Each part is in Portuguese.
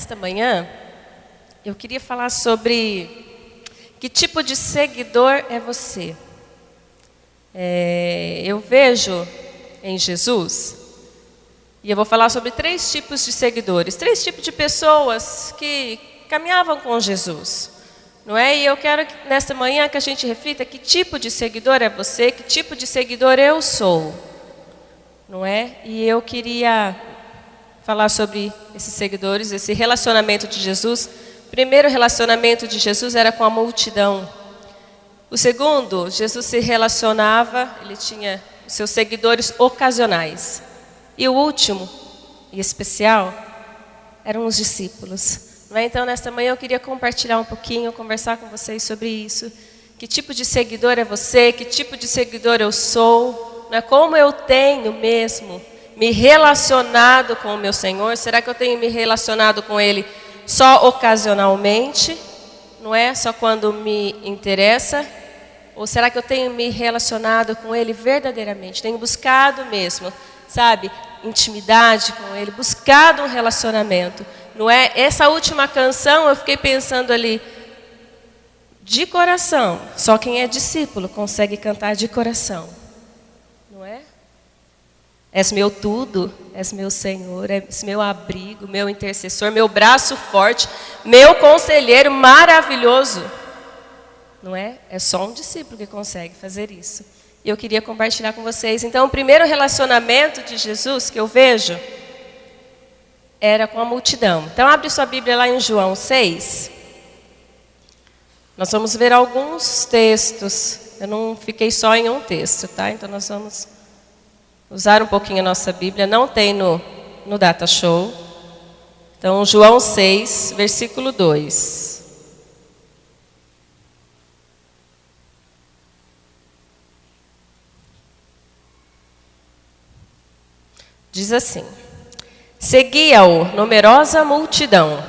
Nesta manhã, eu queria falar sobre que tipo de seguidor é você. Eu vejo em Jesus, e eu vou falar sobre 3 tipos de seguidores, 3 tipos de pessoas que caminhavam com Jesus, não é? E eu quero nesta manhã que a gente reflita que tipo de seguidor é você, que tipo de seguidor eu sou, não é? E eu queria falar sobre esses seguidores, esse relacionamento de Jesus. O primeiro relacionamento de Jesus era com a multidão. O segundo, Jesus se relacionava, ele tinha os seus seguidores ocasionais. E o último, e especial, eram os discípulos. Então, nesta manhã eu queria compartilhar um pouquinho, conversar com vocês sobre isso. Que tipo de seguidor é você? Que tipo de seguidor eu sou? Como eu tenho mesmo me relacionado com o meu Senhor? Será que eu tenho me relacionado com Ele só ocasionalmente? Não é só quando me interessa? Ou será que eu tenho me relacionado com Ele verdadeiramente? Tenho buscado mesmo, sabe, intimidade com Ele, buscado um relacionamento. Não é? Essa última canção eu fiquei pensando ali, de coração. Só quem é discípulo consegue cantar de coração. Não é? És meu tudo, és meu Senhor, és meu abrigo, meu intercessor, meu braço forte, meu conselheiro maravilhoso. Não é? É só um discípulo que consegue fazer isso. E eu queria compartilhar com vocês. Então, o primeiro relacionamento de Jesus que eu vejo era com a multidão. Então, abre sua Bíblia lá em João 6. Nós vamos ver alguns textos. Eu não fiquei só em um texto, tá? Então, nós vamos usar um pouquinho a nossa Bíblia. Não tem no Data Show. Então, João 6, versículo 2. Diz assim: seguia-o numerosa multidão,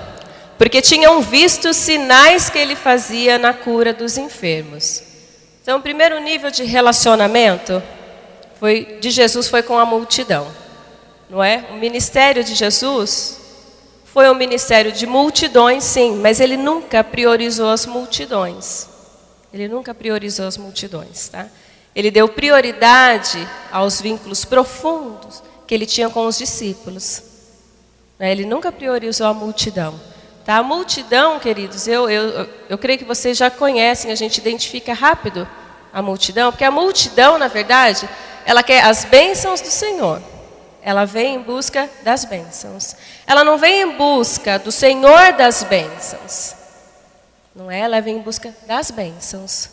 porque tinham visto os sinais que ele fazia na cura dos enfermos. Então, o primeiro nível de relacionamento de Jesus foi com a multidão, não é? O ministério de Jesus foi um ministério de multidões, sim, mas ele nunca priorizou as multidões. Ele nunca priorizou as multidões, tá? Ele deu prioridade aos vínculos profundos que ele tinha com os discípulos. Ele nunca priorizou a multidão. Tá? A multidão, queridos, eu creio que vocês já conhecem, a gente identifica rápido a multidão, porque a multidão, na verdade, ela quer as bênçãos do Senhor. Ela vem em busca das bênçãos. Ela não vem em busca do Senhor das bênçãos. Não é? Ela vem em busca das bênçãos.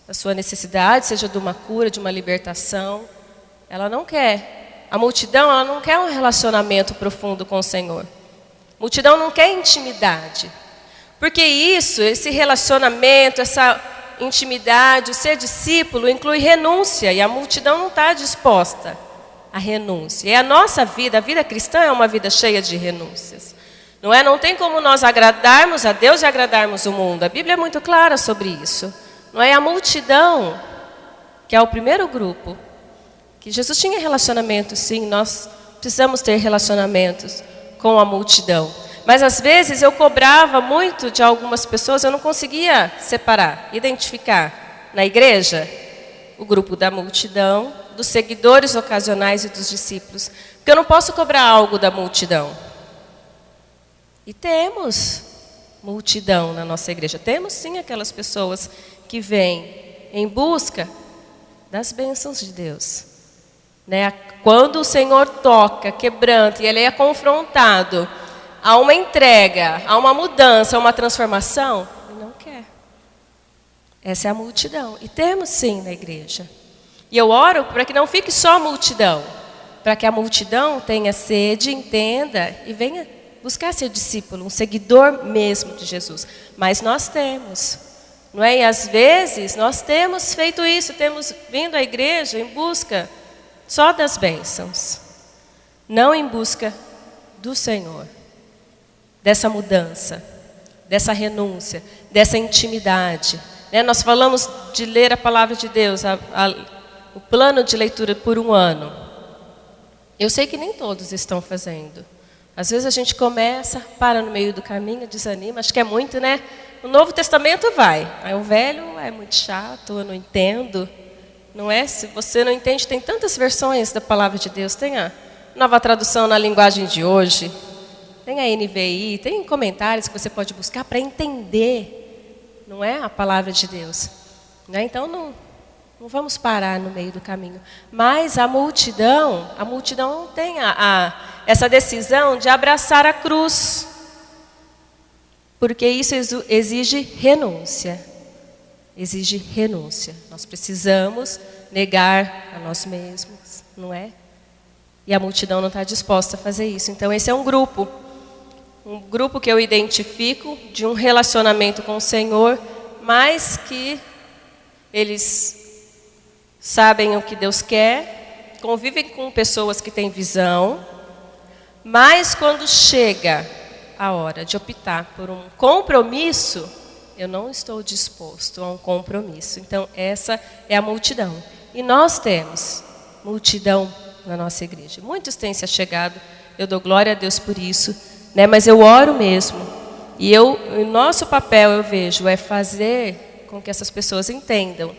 Da sua necessidade, seja de uma cura, de uma libertação. Ela não quer. A multidão, ela não quer um relacionamento profundo com o Senhor. A multidão não quer intimidade. Porque esse relacionamento, essa intimidade, o ser discípulo inclui renúncia. E a multidão não está disposta à renúncia. E a nossa vida, a vida cristã é uma vida cheia de renúncias. Não é? Não tem como nós agradarmos a Deus e agradarmos o mundo. A Bíblia é muito clara sobre isso. Não é? A multidão, que é o primeiro grupo, que Jesus tinha relacionamento, sim, nós precisamos ter relacionamentos com a multidão. Mas às vezes eu cobrava muito de algumas pessoas, eu não conseguia separar, identificar na igreja o grupo da multidão, dos seguidores ocasionais e dos discípulos. Porque eu não posso cobrar algo da multidão. E temos multidão na nossa igreja. Temos sim aquelas pessoas que vêm em busca das bênçãos de Deus. Quando o Senhor toca, quebranta e ele é confrontado a uma entrega, a uma mudança, a uma transformação, ele não quer. Essa é a multidão. E temos sim na igreja. E eu oro para que não fique só a multidão, para que a multidão tenha sede, entenda e venha buscar ser discípulo, um seguidor mesmo de Jesus. Mas nós temos, não é? E às vezes nós temos feito isso, temos vindo à igreja em busca só das bênçãos, não em busca do Senhor, dessa mudança, dessa renúncia, dessa intimidade. Nós falamos de ler a palavra de Deus, o plano de leitura por 1 ano. Eu sei que nem todos estão fazendo, Às vezes a gente começa, para no meio do caminho, desanima, acho que é muito, né? O Novo Testamento vai, aí o Velho é muito chato, eu não entendo. Não é? Se você não entende, tem tantas versões da Palavra de Deus. Tem a Nova Tradução na linguagem de hoje, tem a NVI, tem comentários que você pode buscar para entender, não é? A Palavra de Deus. Né? Então não vamos parar no meio do caminho. Mas a multidão não tem essa decisão de abraçar a cruz. Porque isso exige renúncia. Exige renúncia. Nós precisamos negar a nós mesmos, não é? E a multidão não está disposta a fazer isso. Então esse é um grupo que eu identifico de um relacionamento com o Senhor, mas que eles sabem o que Deus quer, convivem com pessoas que têm visão, mas quando chega a hora de optar por um compromisso, eu não estou disposto a um compromisso. Então, essa é a multidão. E nós temos multidão na nossa igreja. Muitos têm se achegado, eu dou glória a Deus por isso, né? Mas eu oro mesmo. E o nosso papel, eu vejo, é fazer com que essas pessoas entendam,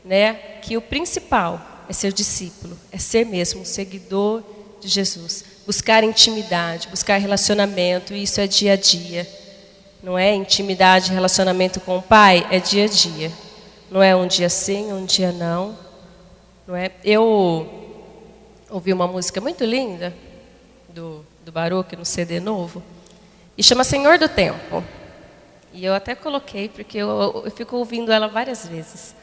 né, que o principal é ser discípulo, é ser mesmo um seguidor de Jesus. Buscar intimidade, buscar relacionamento, e isso é dia a dia. Não é intimidade, relacionamento com o Pai, é dia a dia. Não é um dia sim, um dia não. Não é? Eu ouvi uma música muito linda do Baruch no CD novo, e chama Senhor do Tempo. E eu até coloquei, porque eu fico ouvindo ela várias vezes.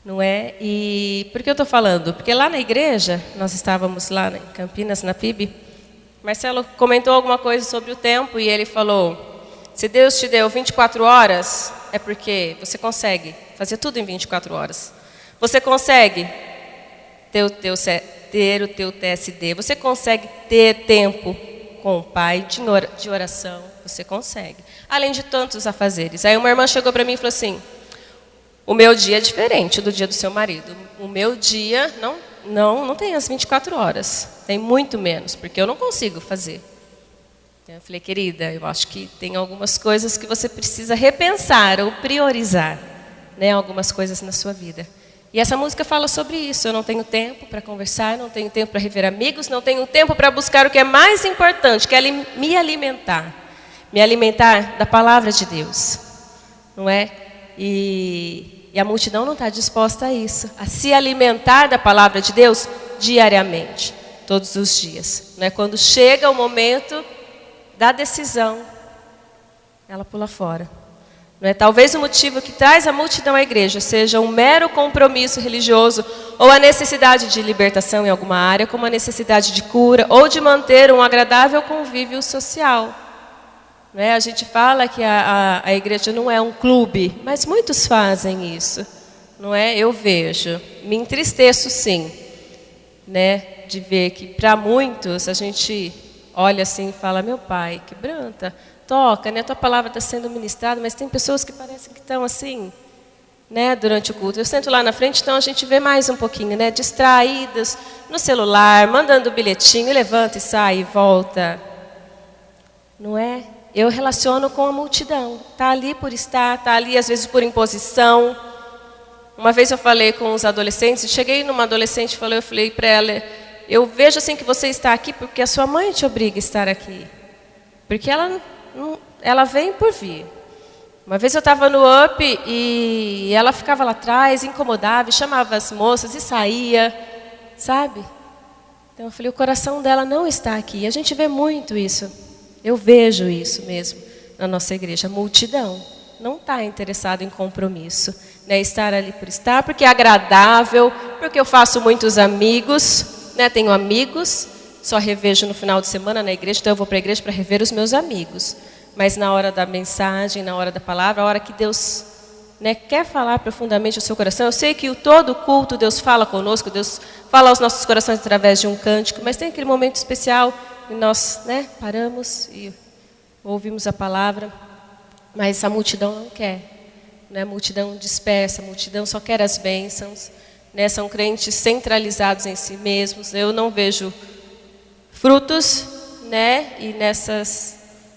Não é? E por que eu estou falando? Porque lá na igreja, nós estávamos lá em Campinas, na PIB, Marcelo comentou alguma coisa sobre o tempo e ele falou: se Deus te deu 24 horas, é porque você consegue fazer tudo em 24 horas. Você consegue ter o teu TSD, você consegue ter tempo com o Pai, de oração, você consegue. Além de tantos afazeres. Aí uma irmã chegou para mim e falou assim: o meu dia é diferente do dia do seu marido. O meu dia não tem as 24 horas. Tem muito menos, porque eu não consigo fazer. Eu falei: querida, eu acho que tem algumas coisas que você precisa repensar ou priorizar, né, algumas coisas na sua vida. E essa música fala sobre isso. Eu não tenho tempo para conversar, não tenho tempo para rever amigos, não tenho tempo para buscar o que é mais importante, que é me alimentar da palavra de Deus. Não é? E a multidão não está disposta a isso, a se alimentar da palavra de Deus diariamente, todos os dias. Não é? Quando chega o momento da decisão, ela pula fora. Não é? Talvez o motivo que traz a multidão à igreja seja um mero compromisso religioso ou a necessidade de libertação em alguma área, como a necessidade de cura ou de manter um agradável convívio social. Não é? A gente fala que a igreja não é um clube, mas muitos fazem isso. Não é? Eu vejo, me entristeço sim, né, de ver que para muitos a gente olha assim e fala: meu Pai, quebranta, toca, né? A tua palavra está sendo ministrada, mas tem pessoas que parecem que estão assim, né, durante o culto. Eu sento lá na frente, então a gente vê mais um pouquinho, né, distraídas no celular, mandando bilhetinho, levanta e sai e volta. Não é? Eu relaciono com a multidão. Está ali por estar, está ali às vezes por imposição. Uma vez eu falei com os adolescentes, cheguei numa adolescente e eu falei para ela: eu vejo assim que você está aqui porque a sua mãe te obriga a estar aqui. Porque ela vem por vir. Uma vez eu estava no UP e ela ficava lá atrás, incomodava, e chamava as moças e saía, sabe? Então eu falei: o coração dela não está aqui. E a gente vê muito isso. Eu vejo isso mesmo na nossa igreja. A multidão não está interessada em compromisso, né? Estar ali por estar, porque é agradável, porque eu faço muitos amigos, né? Tenho amigos, só revejo no final de semana na igreja, então eu vou para a igreja para rever os meus amigos. Mas na hora da mensagem, na hora da palavra, a hora que Deus, né, quer falar profundamente ao seu coração, eu sei que todo culto Deus fala conosco, Deus fala aos nossos corações através de um cântico, mas tem aquele momento especial e nós, né, paramos e ouvimos a palavra, mas a multidão não quer, né? A multidão dispersa, a multidão só quer as bênçãos, né? São crentes centralizados em si mesmos. Eu não vejo frutos né, e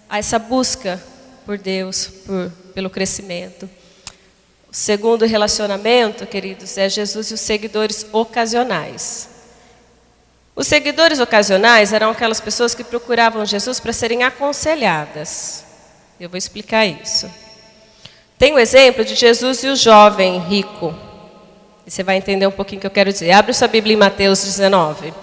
a essa busca por Deus, pelo crescimento. O segundo relacionamento, queridos, é Jesus e os seguidores ocasionais. Os seguidores ocasionais eram aquelas pessoas que procuravam Jesus para serem aconselhadas. Eu vou explicar isso. Tem o exemplo de Jesus e o jovem rico. E você vai entender um pouquinho o que eu quero dizer. Abre sua Bíblia em Mateus 19.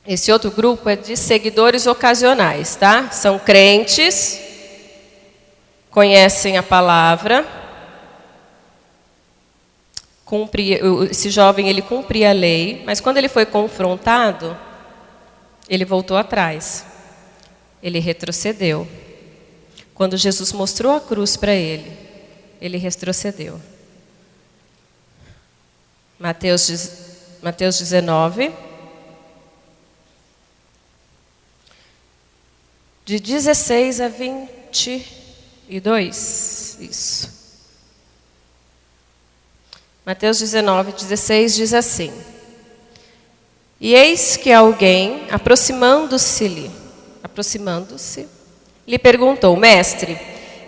Esse outro grupo é de seguidores ocasionais, tá? São crentes, conhecem a palavra, esse jovem ele cumpria a lei, mas quando ele foi confrontado, ele voltou atrás, ele retrocedeu. Quando Jesus mostrou a cruz para ele, ele retrocedeu. Mateus 19, de 16 a 22, isso. Mateus 19, 16 diz assim: E eis que alguém, aproximando-se, lhe perguntou: Mestre,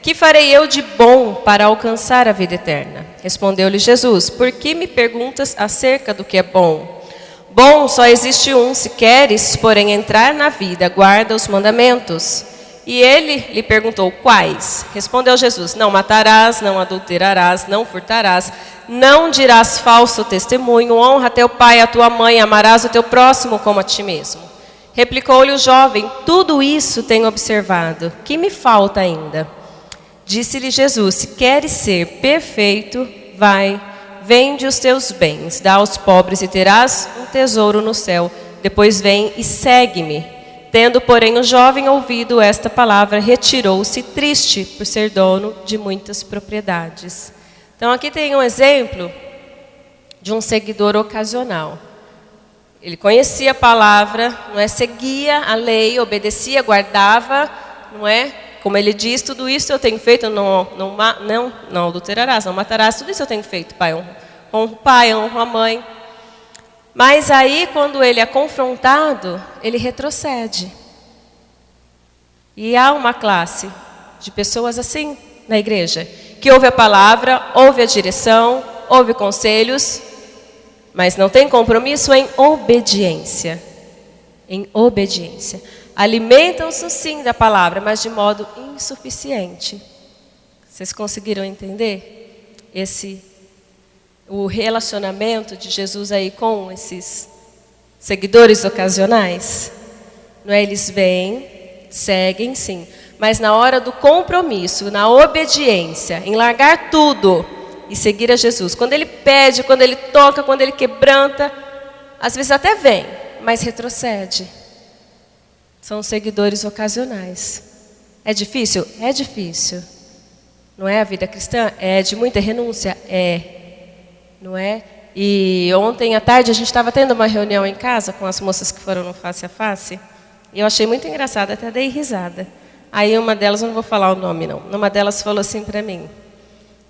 que farei eu de bom para alcançar a vida eterna? Respondeu-lhe Jesus: Por que me perguntas acerca do que é bom? Bom só existe um, se queres, porém, entrar na vida, guarda os mandamentos. E ele lhe perguntou: Quais? Respondeu Jesus: Não matarás, não adulterarás, não furtarás, não dirás falso testemunho, honra teu pai e a tua mãe, amarás o teu próximo como a ti mesmo. Replicou-lhe o jovem: Tudo isso tenho observado, que me falta ainda? Disse-lhe Jesus: Se queres ser perfeito, vai, vende os teus bens, dá aos pobres e terás um tesouro no céu. Depois vem e segue-me. Tendo, porém, o jovem ouvido esta palavra, retirou-se triste por ser dono de muitas propriedades. Então aqui tem um exemplo de um seguidor ocasional. Ele conhecia a palavra, não é? Seguia a lei, obedecia, guardava, não é? Como ele diz, tudo isso eu tenho feito, não adulterarás, não matarás, tudo isso eu tenho feito, pai. Honra o pai, honra a mãe. Mas aí, quando ele é confrontado, ele retrocede. E há uma classe de pessoas assim na igreja, que ouve a palavra, ouve a direção, ouve conselhos, mas não tem compromisso em obediência. Em obediência. Alimentam-se sim da palavra, mas de modo insuficiente. Vocês conseguiram entender o relacionamento de Jesus aí com esses seguidores ocasionais? Não é? Eles vêm, seguem sim, mas na hora do compromisso, na obediência, em largar tudo e seguir a Jesus, quando ele pede, quando ele toca, quando ele quebranta, às vezes até vem, mas retrocede. São seguidores ocasionais. É difícil? É difícil. Não é a vida cristã? É de muita renúncia? É. Não é? E ontem à tarde a gente estava tendo uma reunião em casa com as moças que foram no Face a Face. E eu achei muito engraçado, até dei risada. Aí uma delas, eu não vou falar o nome não, uma delas falou assim para mim,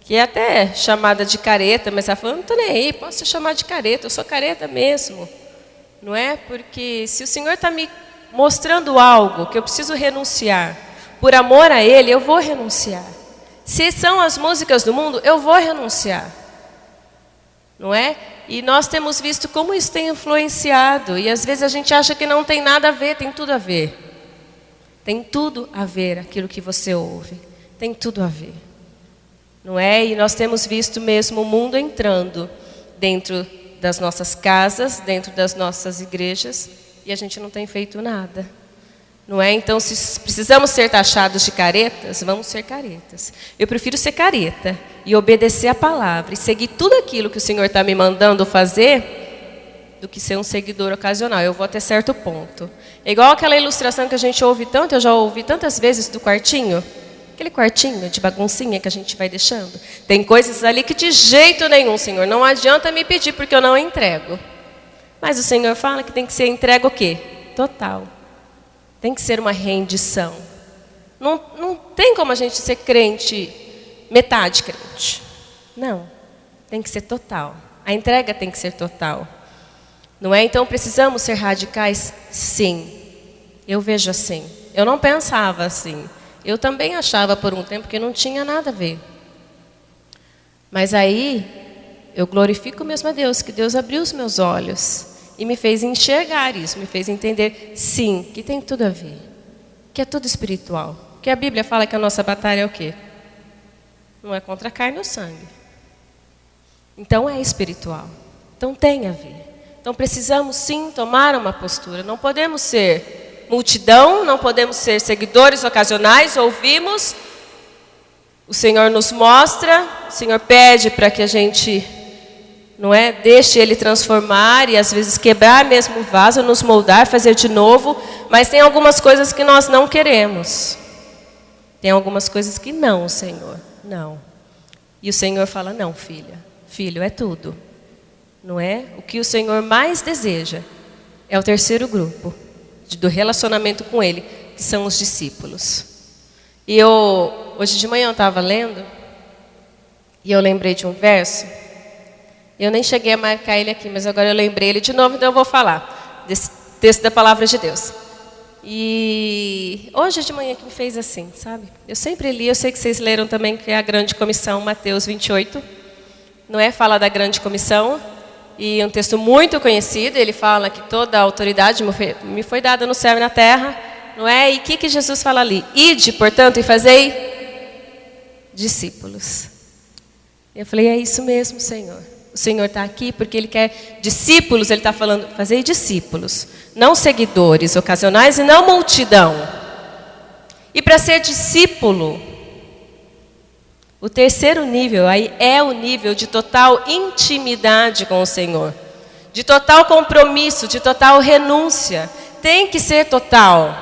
que é até chamada de careta, mas ela falou: não estou nem aí, posso te chamar de careta, eu sou careta mesmo. Não é? Porque se o Senhor está me mostrando algo que eu preciso renunciar, por amor a Ele, eu vou renunciar. Se são as músicas do mundo, eu vou renunciar. Não é? E nós temos visto como isso tem influenciado. E às vezes a gente acha que não tem nada a ver, tem tudo a ver. Tem tudo a ver aquilo que você ouve. Tem tudo a ver. Não é? E nós temos visto mesmo o mundo entrando dentro das nossas casas, dentro das nossas igrejas, e a gente não tem feito nada. Não é? Então, se precisamos ser taxados de caretas, vamos ser caretas. Eu prefiro ser careta e obedecer a palavra e seguir tudo aquilo que o Senhor está me mandando fazer, do que ser um seguidor ocasional. Eu vou até certo ponto. É igual aquela ilustração que a gente ouve tanto, eu já ouvi tantas vezes do quartinho. Aquele quartinho de baguncinha que a gente vai deixando. Tem coisas ali que de jeito nenhum, Senhor, não adianta me pedir porque eu não entrego. Mas o Senhor fala que tem que ser entregue o quê? Total. Tem que ser uma rendição. Não tem como a gente ser crente, metade crente. Não. Tem que ser total. A entrega tem que ser total. Não é? Então precisamos ser radicais? Sim. Eu vejo assim. Eu não pensava assim. Eu também achava por um tempo que não tinha nada a ver. Mas aí eu glorifico mesmo a Deus, que Deus abriu os meus olhos e me fez enxergar isso, me fez entender, sim, que tem tudo a ver, que é tudo espiritual. Que a Bíblia fala que a nossa batalha é o quê? Não é contra a carne ou sangue. Então é espiritual. Então tem a ver. Então precisamos sim tomar uma postura. Não podemos ser multidão, não podemos ser seguidores ocasionais, ouvimos, o Senhor nos mostra, o Senhor pede para que a gente, não é, deixe Ele transformar e às vezes quebrar mesmo o vaso, nos moldar, fazer de novo, mas tem algumas coisas que nós não queremos. Tem algumas coisas que não, Senhor, não. E o Senhor fala, não, filha, filho, é tudo. Não é? O que o Senhor mais deseja é o terceiro grupo do relacionamento com Ele, que são os discípulos. E hoje de manhã eu estava lendo e eu lembrei de um verso. Eu nem cheguei a marcar ele aqui, mas agora eu lembrei ele de novo, então eu vou falar desse texto da palavra de Deus. E hoje de manhã que me fez assim, sabe? Eu sempre li, eu sei que vocês leram também, que é a grande comissão, Mateus 28. Não é? Fala da grande comissão. E um texto muito conhecido, ele fala que toda a autoridade me foi dada no céu e na terra. Não é? E o que Jesus fala ali? Ide, portanto, e fazei discípulos. Eu falei, é isso mesmo, Senhor. O Senhor está aqui porque Ele quer discípulos, Ele está falando, fazei discípulos. Não seguidores ocasionais e não multidão. E para ser discípulo, o terceiro nível aí é o nível de total intimidade com o Senhor. De total compromisso, de total renúncia. Tem que ser total.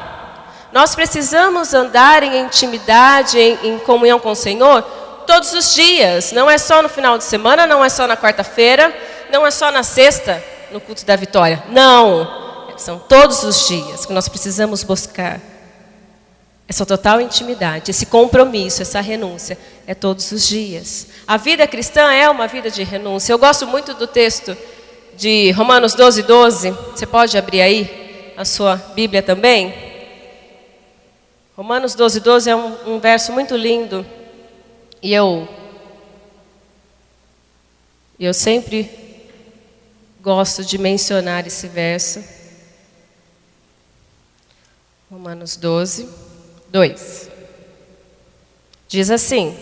Nós precisamos andar em intimidade, em comunhão com o Senhor todos os dias. Não é só no final de semana, não é só na quarta-feira, não é só na sexta, no culto da vitória. Não. São todos os dias que nós precisamos buscar essa total intimidade, esse compromisso, essa renúncia. É todos os dias. A vida cristã é uma vida de renúncia. Eu gosto muito do texto de Romanos 12:12. Você pode abrir aí a sua Bíblia também? Romanos 12:12 é um verso muito lindo. E eu sempre gosto de mencionar esse verso. Romanos 12:2. Diz assim: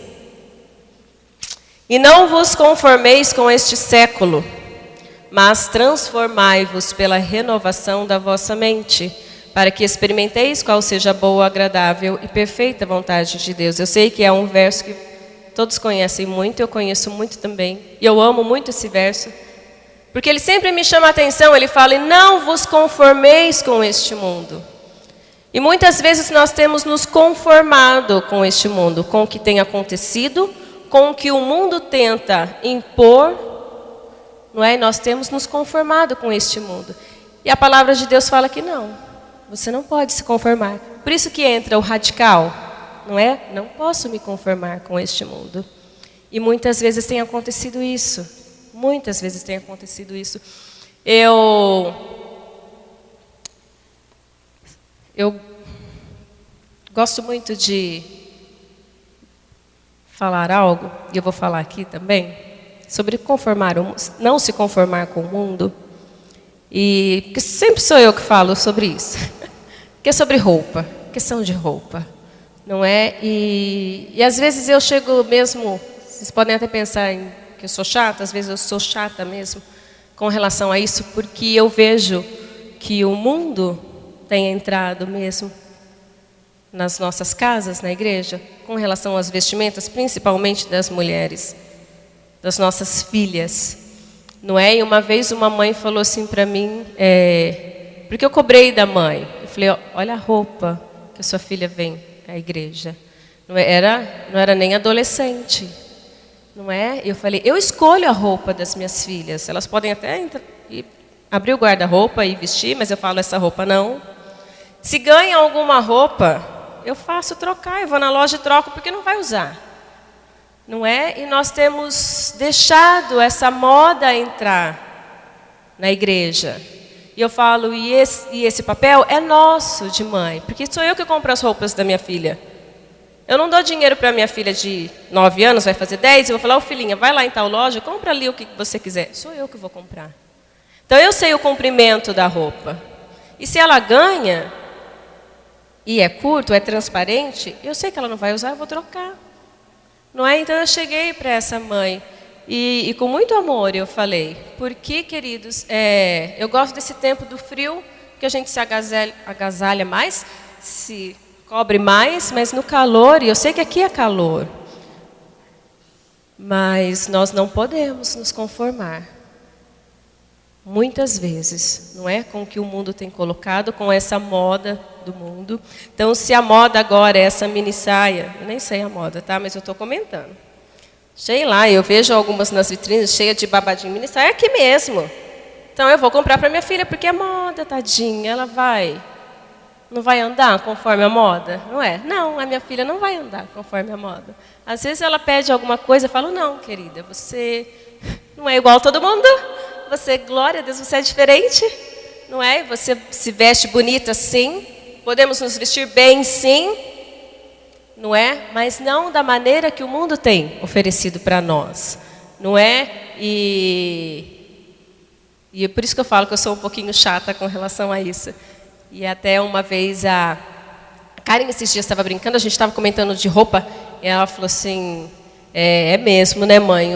E não vos conformeis com este século, mas transformai-vos pela renovação da vossa mente, para que experimenteis qual seja a boa, agradável e perfeita vontade de Deus. Eu sei que é um verso que todos conhecem muito, eu conheço muito também. E eu amo muito esse verso, porque ele sempre me chama a atenção. Ele fala, e não vos conformeis com este mundo. E muitas vezes nós temos nos conformado com este mundo, com o que tem acontecido, com o que o mundo tenta impor, não é? Nós temos nos conformado com este mundo. E a palavra de Deus fala que não, você não pode se conformar. Por isso que entra o radical, não é? Não posso me conformar com este mundo. E muitas vezes tem acontecido isso. Muitas vezes tem acontecido isso. Eu gosto muito de falar algo, e eu vou falar aqui também, sobre não se conformar com o mundo. E porque sempre sou eu que falo sobre isso. Que é sobre roupa, questão de roupa, não é? E às vezes eu chego mesmo, vocês podem até pensar que eu sou chata, às vezes eu sou chata mesmo com relação a isso, porque eu vejo que o mundo tem entrado mesmo nas nossas casas, na igreja, com relação às vestimentas, principalmente das mulheres, das nossas filhas, não é? E uma vez uma mãe falou assim para mim, porque eu cobrei da mãe, eu falei, olha a roupa que a sua filha vem à igreja, não era nem adolescente, não é? Eu falei, eu escolho a roupa das minhas filhas, elas podem até abrir o guarda-roupa e vestir, mas eu falo, essa roupa não. Se ganha alguma roupa, eu faço trocar, eu vou na loja e troco, porque não vai usar. Não é? E nós temos deixado essa moda entrar na igreja. E eu falo, e esse papel é nosso de mãe, porque sou eu que compro as roupas da minha filha. Eu não dou dinheiro para minha filha de 9 anos, vai fazer 10, e vou falar, filhinha, vai lá em tal loja, compra ali o que você quiser. Sou eu que vou comprar. Então eu sei o comprimento da roupa. E se ela ganha, e é curto, é transparente, eu sei que ela não vai usar, eu vou trocar. Não é? Então eu cheguei para essa mãe e com muito amor eu falei, porque, queridos, eu gosto desse tempo do frio, que a gente se agasalha mais, se cobre mais, mas no calor, e eu sei que aqui é calor, mas nós não podemos nos conformar. Muitas vezes, não é? Com o que o mundo tem colocado, com essa moda do mundo. Então, se a moda agora é essa mini saia, eu nem sei a moda, tá? Mas eu estou comentando. Sei lá, eu vejo algumas nas vitrines cheias de babadinho, mini saia, é aqui mesmo. Então, eu vou comprar para minha filha, porque é moda, tadinha, ela não vai andar conforme a moda, não é? Não, a minha filha não vai andar conforme a moda. Às vezes ela pede alguma coisa, eu falo, não, querida, você não é igual a todo mundo. Você, glória a Deus, você é diferente, não é? Você se veste bonita, sim. Podemos nos vestir bem, sim. Não é? Mas não da maneira que o mundo tem oferecido para nós, não é? E é por isso que eu falo que eu sou um pouquinho chata com relação a isso. E até uma vez a Karen esses dias estava brincando, a gente estava comentando de roupa, e ela falou assim, é mesmo, né, mãe?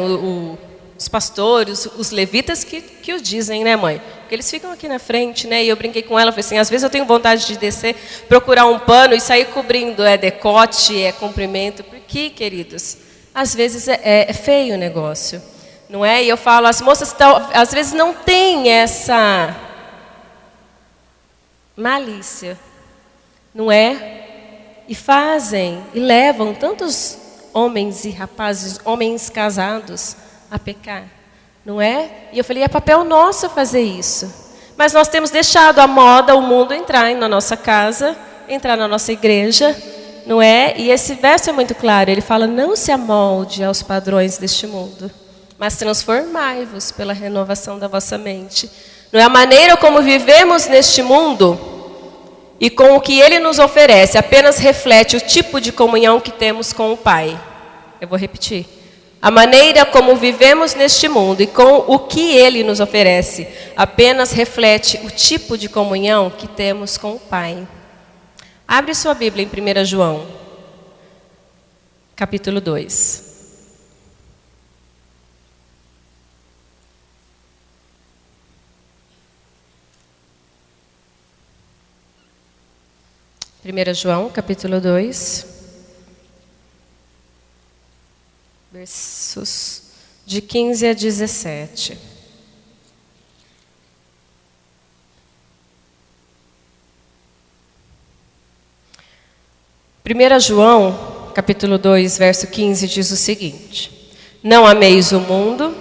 Os pastores, os levitas que o dizem, né, mãe? Porque eles ficam aqui na frente, né? E eu brinquei com ela, falei assim, às vezes eu tenho vontade de descer, procurar um pano e sair cobrindo, decote, comprimento. Porque, queridos, às vezes é feio o negócio, não é? E eu falo, as moças às vezes não têm essa malícia, não é? E fazem, e levam tantos homens e rapazes, homens casados, a pecar, não é? E eu falei, é papel nosso fazer isso. Mas nós temos deixado a moda, o mundo entrar na nossa casa, entrar na nossa igreja, não é? E esse verso é muito claro, ele fala, não se amolde aos padrões deste mundo, mas transformai-vos pela renovação da vossa mente. Não é a maneira como vivemos neste mundo e com o que ele nos oferece, apenas reflete o tipo de comunhão que temos com o Pai. Eu vou repetir. A maneira como vivemos neste mundo e com o que ele nos oferece apenas reflete o tipo de comunhão que temos com o Pai. Abre sua Bíblia em 1 João, capítulo 2. João, capítulo 2, versos de 15 a 17. João, capítulo 2, verso 15, diz o seguinte: não ameis o mundo,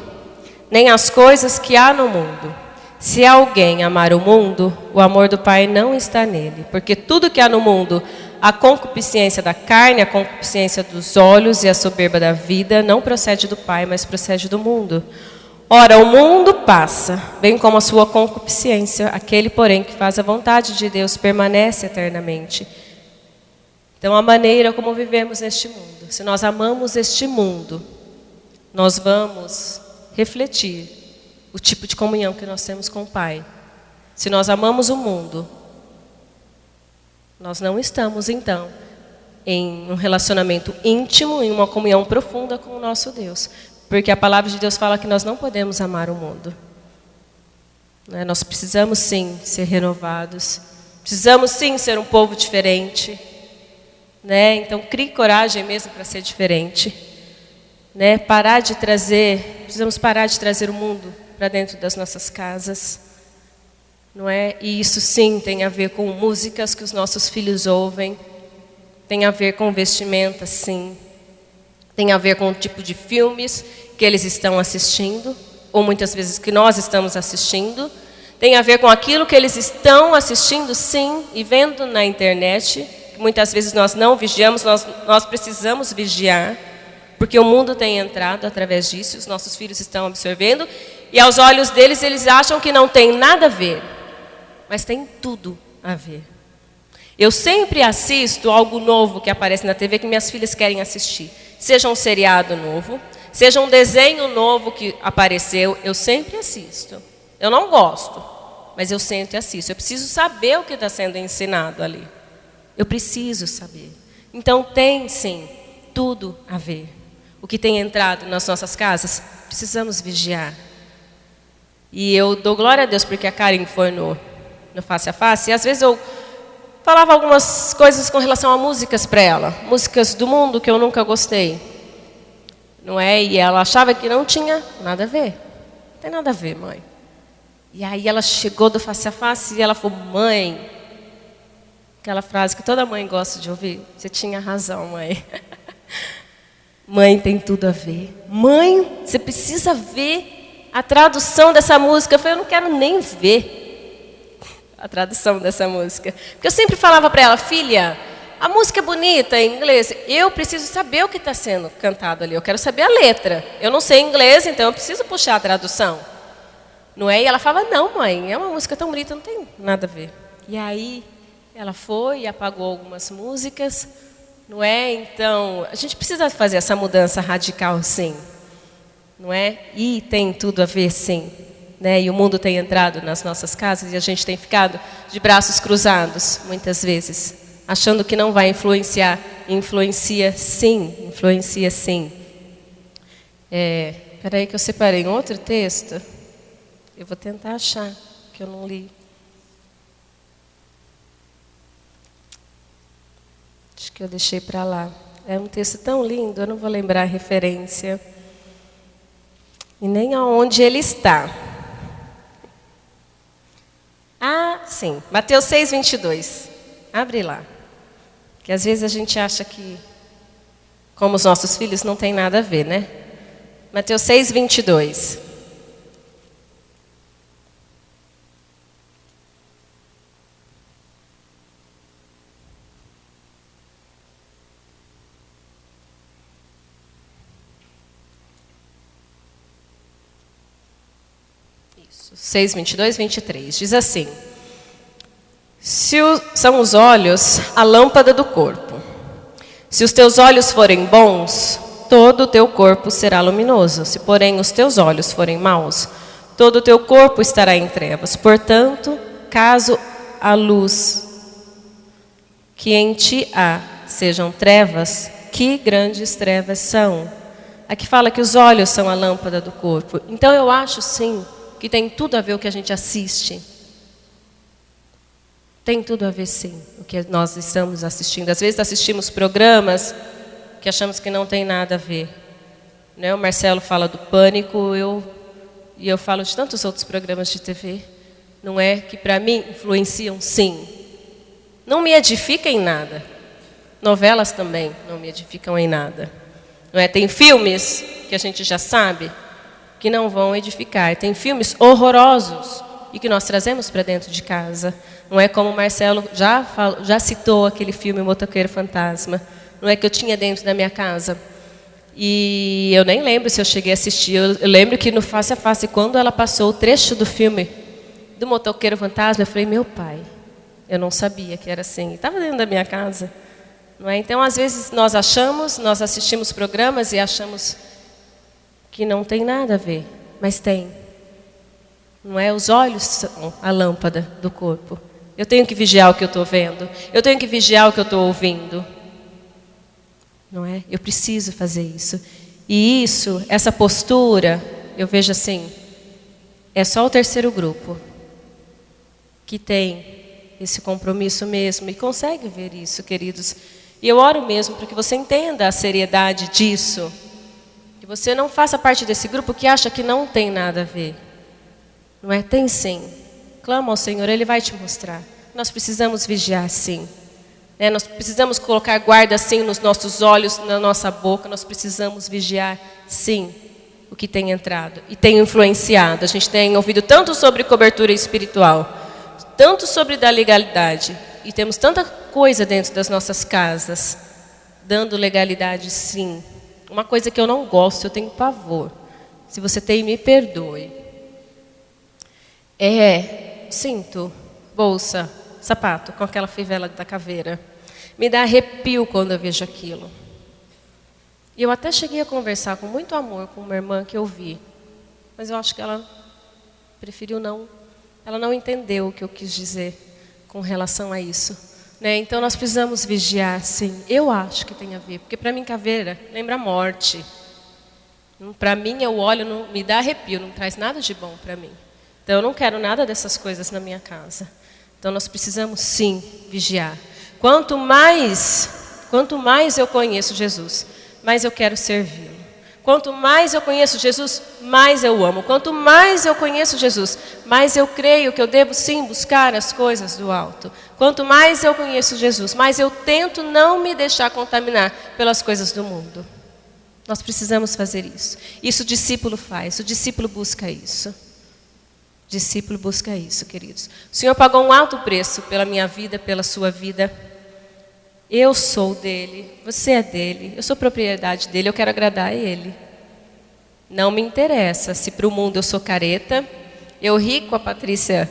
nem as coisas que há no mundo. Se alguém amar o mundo, o amor do Pai não está nele. Porque tudo que há no mundo, a concupiscência da carne, a concupiscência dos olhos e a soberba da vida, não procede do Pai, mas procede do mundo. Ora, o mundo passa, bem como a sua concupiscência. Aquele, porém, que faz a vontade de Deus permanece eternamente. Então, a maneira como vivemos neste mundo, se nós amamos este mundo, nós vamos refletir o tipo de comunhão que nós temos com o Pai. Se nós amamos o mundo, nós não estamos, então, em um relacionamento íntimo, em uma comunhão profunda com o nosso Deus. Porque a palavra de Deus fala que nós não podemos amar o mundo. Nós precisamos, sim, ser renovados. Precisamos, sim, ser um povo diferente. Então, crie coragem mesmo para ser diferente. Precisamos parar de trazer o mundo para dentro das nossas casas, não é? E isso sim tem a ver com músicas que os nossos filhos ouvem, tem a ver com vestimenta, sim, tem a ver com o tipo de filmes que eles estão assistindo, ou muitas vezes que nós estamos assistindo, tem a ver com aquilo que eles estão assistindo, sim, e vendo na internet, que muitas vezes nós não vigiamos, nós precisamos vigiar, porque o mundo tem entrado através disso, os nossos filhos estão absorvendo, E aos olhos deles, eles acham que não tem nada a ver. Mas tem tudo a ver. Eu sempre assisto algo novo que aparece na TV que minhas filhas querem assistir. Seja um seriado novo, seja um desenho novo que apareceu, eu sempre assisto. Eu não gosto, mas eu sempre assisto. Eu preciso saber o que está sendo ensinado ali. Eu preciso saber. Então tem, sim, tudo a ver. O que tem entrado nas nossas casas, precisamos vigiar. E eu dou glória a Deus porque a Karen foi no Face a Face. E às vezes eu falava algumas coisas com relação a músicas para ela. Músicas do mundo que eu nunca gostei. Não é? E ela achava que não tinha nada a ver. Não tem nada a ver, mãe. E aí ela chegou do Face a Face e ela falou, mãe... Aquela frase que toda mãe gosta de ouvir. Você tinha razão, mãe. Mãe, tem tudo a ver. Mãe, você precisa ver a tradução dessa música. Eu falei, eu não quero nem ver a tradução dessa música. Porque eu sempre falava para ela, filha, a música é bonita em inglês. Eu preciso saber o que está sendo cantado ali. Eu quero saber a letra. Eu não sei inglês, então eu preciso puxar a tradução. Não é? E ela falava, não, mãe, é uma música tão bonita, não tem nada a ver. E aí... ela foi e apagou algumas músicas, não é? Então, a gente precisa fazer essa mudança radical, sim. Não é? E tem tudo a ver, sim. Né? E o mundo tem entrado nas nossas casas e a gente tem ficado de braços cruzados, muitas vezes, achando que não vai influenciar. Influencia, sim. Influencia, sim. Espera aí que eu separei um outro texto. Eu vou tentar achar, que eu não li. Acho que eu deixei para lá. É um texto tão lindo, eu não vou lembrar a referência. E nem aonde ele está. Ah, sim. Mateus 6, 22. Abre lá. Que às vezes a gente acha que, como os nossos filhos, não tem nada a ver, né? Mateus 6, 22. Isso, 6, 22, 23. Diz assim: são os olhos a lâmpada do corpo. Se os teus olhos forem bons, todo o teu corpo será luminoso. Se, porém, os teus olhos forem maus, todo o teu corpo estará em trevas. Portanto, caso a luz que em ti há sejam trevas, que grandes trevas são. Aqui fala que os olhos são a lâmpada do corpo. Então eu acho sim que tem tudo a ver o que a gente assiste. Tem tudo a ver sim, o que nós estamos assistindo. Às vezes assistimos programas que achamos que não tem nada a ver. Né? O Marcelo fala do Pânico, e eu falo de tantos outros programas de TV. Não é? Que para mim influenciam sim. Não me edifica em nada. Novelas também não me edificam em nada. Não é? Tem filmes que a gente já sabe que não vão edificar. Tem filmes horrorosos e que nós trazemos para dentro de casa. Não é como o Marcelo já citou aquele filme Motoqueiro Fantasma. Não é que eu tinha dentro da minha casa. E eu nem lembro se eu cheguei a assistir. Eu lembro que no Face a Face, quando ela passou o trecho do filme do Motoqueiro Fantasma, eu falei, meu pai, eu não sabia que era assim. Estava dentro da minha casa. Não é? Então, às vezes, nós assistimos programas e achamos que não tem nada a ver, mas tem. Não é? Os olhos são a lâmpada do corpo. Eu tenho que vigiar o que eu estou vendo. Eu tenho que vigiar o que eu estou ouvindo. Não é? Eu preciso fazer isso. E isso, essa postura, eu vejo assim, é só o terceiro grupo que tem esse compromisso mesmo e consegue ver isso, queridos. E eu oro mesmo para que você entenda a seriedade disso. Que você não faça parte desse grupo que acha que não tem nada a ver. Não é? Tem sim. Clama ao Senhor, Ele vai te mostrar. Nós precisamos vigiar sim. Nós precisamos colocar guarda sim nos nossos olhos, na nossa boca. Nós precisamos vigiar sim o que tem entrado e tem influenciado. A gente tem ouvido tanto sobre cobertura espiritual, tanto sobre da legalidade. E temos tanta coisa dentro das nossas casas, dando legalidade sim. Uma coisa que eu não gosto, eu tenho pavor. Se você tem, me perdoe. Cinto, bolsa, sapato, com aquela fivela da caveira. Me dá arrepio quando eu vejo aquilo. E eu até cheguei a conversar com muito amor com uma irmã que eu vi. Mas eu acho que ela preferiu não. Ela não entendeu o que eu quis dizer com relação a isso. Né? Então nós precisamos vigiar, sim. Eu acho que tem a ver. Porque para mim caveira lembra a morte. Para mim eu olho, não, me dá arrepio, não traz nada de bom para mim. Então eu não quero nada dessas coisas na minha casa. Então nós precisamos sim vigiar. Quanto mais eu conheço Jesus, mais eu quero servi-lo. Quanto mais eu conheço Jesus, mais eu amo. Quanto mais eu conheço Jesus, mais eu creio que eu devo sim buscar as coisas do alto. Quanto mais eu conheço Jesus, mais eu tento não me deixar contaminar pelas coisas do mundo. Nós precisamos fazer isso. Isso o discípulo faz, o discípulo busca isso. O discípulo busca isso, queridos. O Senhor pagou um alto preço pela minha vida, pela sua vida. Eu sou dele, você é dele, eu sou propriedade dele, eu quero agradar a ele. Não me interessa se para o mundo eu sou careta. Eu ri com a Patrícia,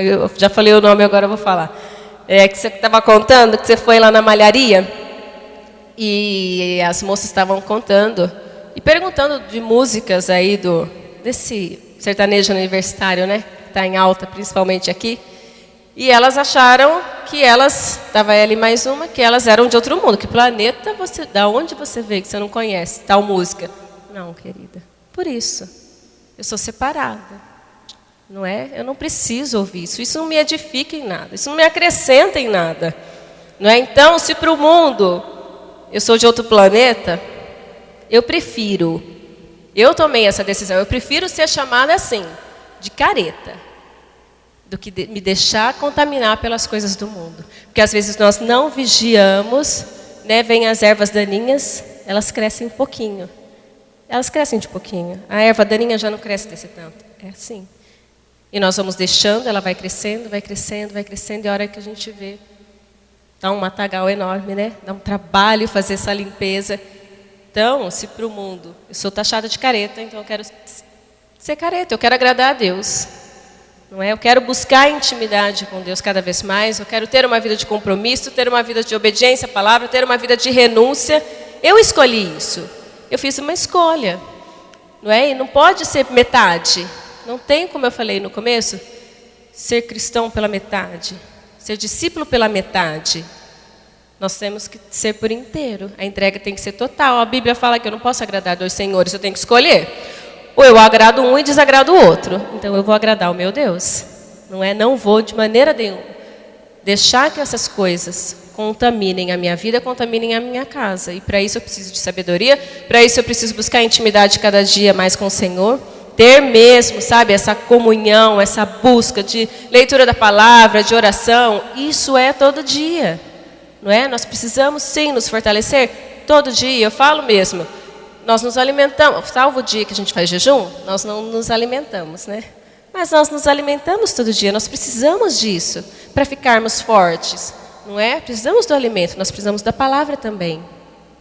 eu já falei o nome, agora eu vou falar. Que você estava contando que você foi lá na malharia e as moças estavam contando e perguntando de músicas aí desse sertanejo universitário, né? Que está em alta, principalmente aqui. E elas acharam que estava ela e mais uma, que elas eram de outro mundo. Que planeta da onde você veio que você não conhece tal música? Não, querida. Por isso, eu sou separada. Não é? Eu não preciso ouvir isso. Isso não me edifica em nada. Isso não me acrescenta em nada. Não é? Então, se para o mundo eu sou de outro planeta, eu tomei essa decisão. Eu prefiro ser chamada assim, de careta, do que me deixar contaminar pelas coisas do mundo. Porque às vezes nós não vigiamos, né? Vêm as ervas daninhas, elas crescem um pouquinho. Elas crescem de pouquinho. A erva daninha já não cresce desse tanto. É assim. E nós vamos deixando, ela vai crescendo, vai crescendo, vai crescendo, e a hora que a gente vê, dá um matagal enorme, né? Dá um trabalho fazer essa limpeza. Então, se para o mundo eu sou taxada de careta, então eu quero ser careta, eu quero agradar a Deus. Não é? Eu quero buscar intimidade com Deus cada vez mais, eu quero ter uma vida de compromisso, ter uma vida de obediência à palavra, ter uma vida de renúncia. Eu escolhi isso. Eu fiz uma escolha. Não é? E não pode ser metade. Não tem, como eu falei no começo, ser cristão pela metade, ser discípulo pela metade. Nós temos que ser por inteiro. A entrega tem que ser total. A Bíblia fala que eu não posso agradar dois senhores, eu tenho que escolher. Ou eu agrado um e desagrado o outro. Então eu vou agradar o meu Deus. Não é? Não vou de maneira nenhuma deixar que essas coisas contaminem a minha vida, contaminem a minha casa. E para isso eu preciso de sabedoria. Para isso eu preciso buscar intimidade cada dia mais com o Senhor. Ter mesmo, sabe, essa comunhão, essa busca de leitura da palavra, de oração. Isso é todo dia. Não é? Nós precisamos sim nos fortalecer todo dia. Eu falo mesmo. Nós nos alimentamos, salvo o dia que a gente faz jejum, nós não nos alimentamos, né? Mas nós nos alimentamos todo dia, nós precisamos disso para ficarmos fortes, não é? Precisamos do alimento, nós precisamos da palavra também,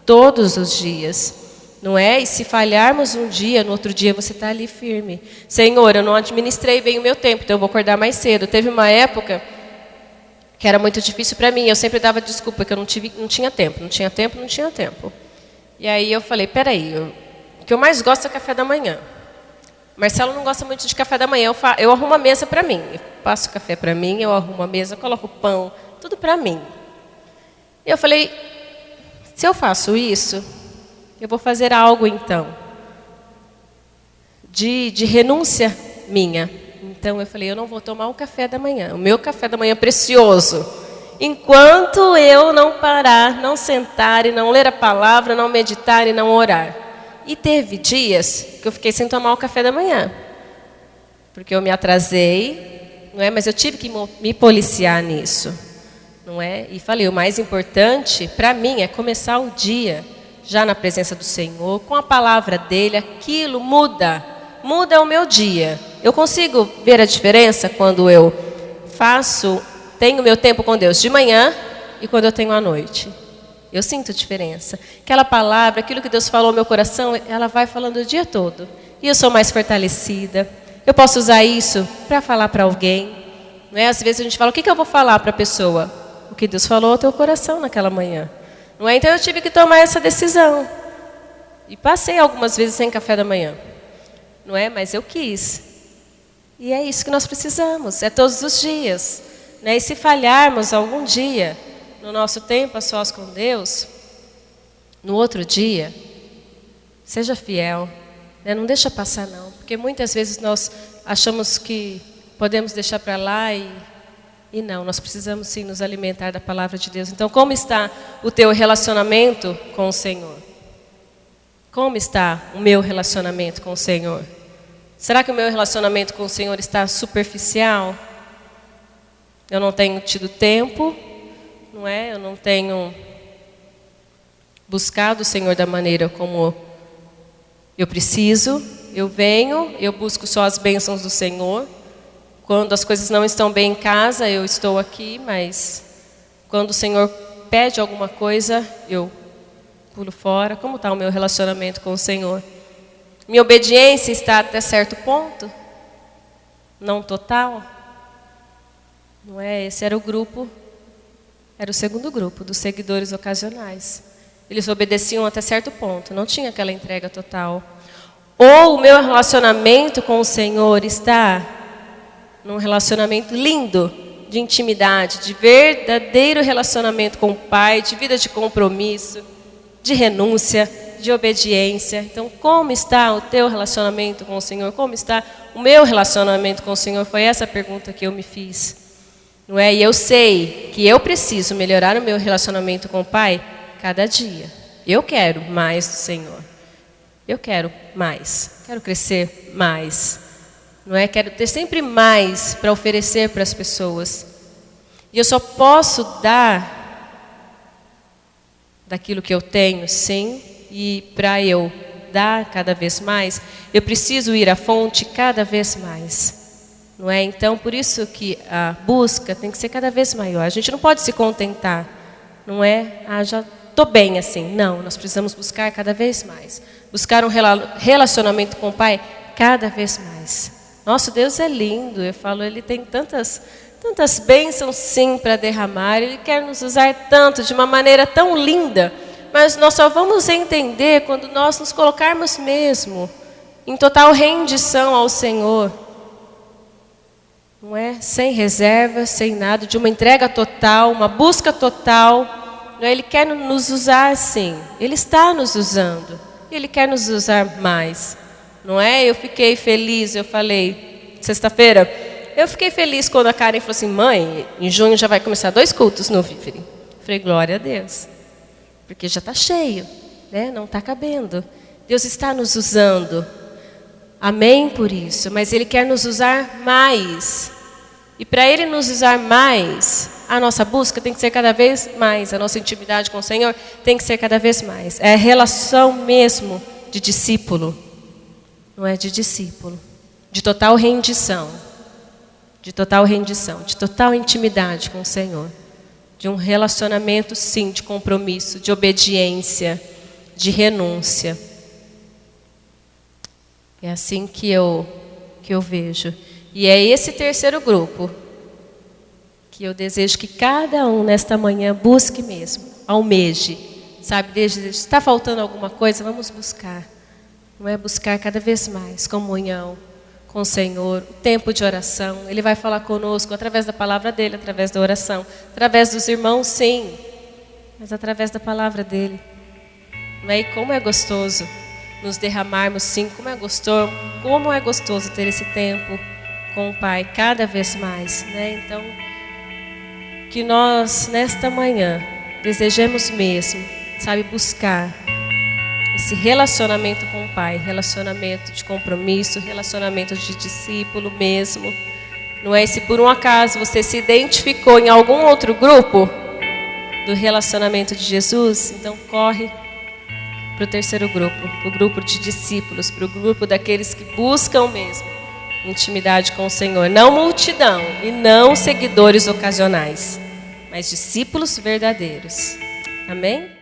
todos os dias, não é? E se falharmos um dia, no outro dia você está ali firme. Senhor, eu não administrei bem o meu tempo, então eu vou acordar mais cedo. Teve uma época que era muito difícil para mim, eu sempre dava desculpa que eu não tinha tempo. E aí eu falei, peraí, o que eu mais gosto é café da manhã. Marcelo não gosta muito de café da manhã, eu arrumo a mesa para mim. Eu passo café para mim, eu arrumo a mesa, coloco pão, tudo para mim. E eu falei, se eu faço isso, eu vou fazer algo então, de renúncia minha. Então eu falei, eu não vou tomar o café da manhã, o meu café da manhã precioso. Enquanto eu não parar, não sentar e não ler a palavra, não meditar e não orar. E teve dias que eu fiquei sem tomar o café da manhã. Porque eu me atrasei, não é? Mas eu tive que me policiar nisso. Não é? E falei, o mais importante para mim é começar o dia já na presença do Senhor, com a palavra dele, aquilo muda o meu dia. Eu consigo ver a diferença quando eu tenho meu tempo com Deus de manhã e quando eu tenho à noite. Eu sinto diferença. Aquela palavra, aquilo que Deus falou no meu coração, ela vai falando o dia todo. E eu sou mais fortalecida, Eu posso usar isso para falar para alguém. Não é? Às vezes a gente fala, o que eu vou falar para a pessoa? O que Deus falou ao teu coração naquela manhã. Não é? Então eu tive que tomar essa decisão. E passei algumas vezes sem café da manhã. Não é? Mas eu quis. E é isso que nós precisamos, é todos os dias. Né? E se falharmos algum dia, no nosso tempo a sós com Deus, no outro dia, seja fiel. Né? Não deixa passar não, porque muitas vezes nós achamos que podemos deixar para lá e não, nós precisamos sim nos alimentar da palavra de Deus. Então, como está o teu relacionamento com o Senhor? Como está o meu relacionamento com o Senhor? Será que o meu relacionamento com o Senhor está superficial? Eu não tenho tido tempo, não é? Eu não tenho buscado o Senhor da maneira como eu preciso. Eu venho, eu busco só as bênçãos do Senhor. Quando as coisas não estão bem em casa, eu estou aqui, mas quando o Senhor pede alguma coisa, eu pulo fora. Como está o meu relacionamento com o Senhor? Minha obediência está até certo ponto? Não total? Não é? Esse era o grupo, era o segundo grupo dos seguidores ocasionais. Eles obedeciam até certo ponto, não tinha aquela entrega total. Ou o meu relacionamento com o Senhor está num relacionamento lindo, de intimidade, de verdadeiro relacionamento com o Pai, de vida de compromisso, de renúncia, de obediência. Então, como está o teu relacionamento com o Senhor? Como está o meu relacionamento com o Senhor? Foi essa a pergunta que eu me fiz. Não é? E eu sei que eu preciso melhorar o meu relacionamento com o Pai cada dia. Eu quero mais do Senhor. Eu quero mais. Quero crescer mais. Não é? Quero ter sempre mais para oferecer para as pessoas. E eu só posso dar daquilo que eu tenho, sim. E para eu dar cada vez mais, eu preciso ir à fonte cada vez mais. Não é? Então, por isso que a busca tem que ser cada vez maior. A gente não pode se contentar. Não é? Já estou bem assim. Não, nós precisamos buscar cada vez mais. Buscar um relacionamento com o Pai cada vez mais. Nosso Deus é lindo. Eu falo, Ele tem tantas bênçãos sim para derramar. Ele quer nos usar tanto, de uma maneira tão linda. Mas nós só vamos entender quando nós nos colocarmos mesmo em total rendição ao Senhor. Não é? Sem reserva, sem nada, de uma entrega total, uma busca total. Não é? Ele quer nos usar sim. Ele está nos usando. Ele quer nos usar mais. Não é? Eu fiquei feliz, eu falei, sexta-feira, eu fiquei feliz quando a Karen falou assim, mãe, em junho já vai começar 2 cultos no Vivere. Falei, glória a Deus. Porque já está cheio, né? Não está cabendo. Deus está nos usando. Amém por isso. Mas Ele quer nos usar mais. E para Ele nos usar mais, a nossa busca tem que ser cada vez mais. A nossa intimidade com o Senhor tem que ser cada vez mais. É a relação mesmo de discípulo. Não é de discípulo. De total rendição. De total rendição. De total intimidade com o Senhor. De um relacionamento, sim, de compromisso, de obediência, de renúncia. É assim que eu vejo. E é esse terceiro grupo que eu desejo que cada um nesta manhã busque mesmo, almeje. Sabe, se está faltando alguma coisa, vamos buscar. Não é buscar cada vez mais comunhão com o Senhor, o tempo de oração. Ele vai falar conosco através da palavra dele, através da oração, através dos irmãos, sim, mas através da palavra dele. Não é? E como é gostoso nos derramarmos, sim, como é gostoso ter esse tempo com o Pai cada vez mais, né? Então, que nós nesta manhã desejemos mesmo, sabe, buscar esse relacionamento com o Pai, relacionamento de compromisso, relacionamento de discípulo mesmo. Não é? Se por um acaso você se identificou em algum outro grupo do relacionamento de Jesus, então corre para o terceiro grupo, para o grupo de discípulos, para o grupo daqueles que buscam mesmo intimidade com o Senhor. Não multidão e não seguidores ocasionais, mas discípulos verdadeiros. Amém?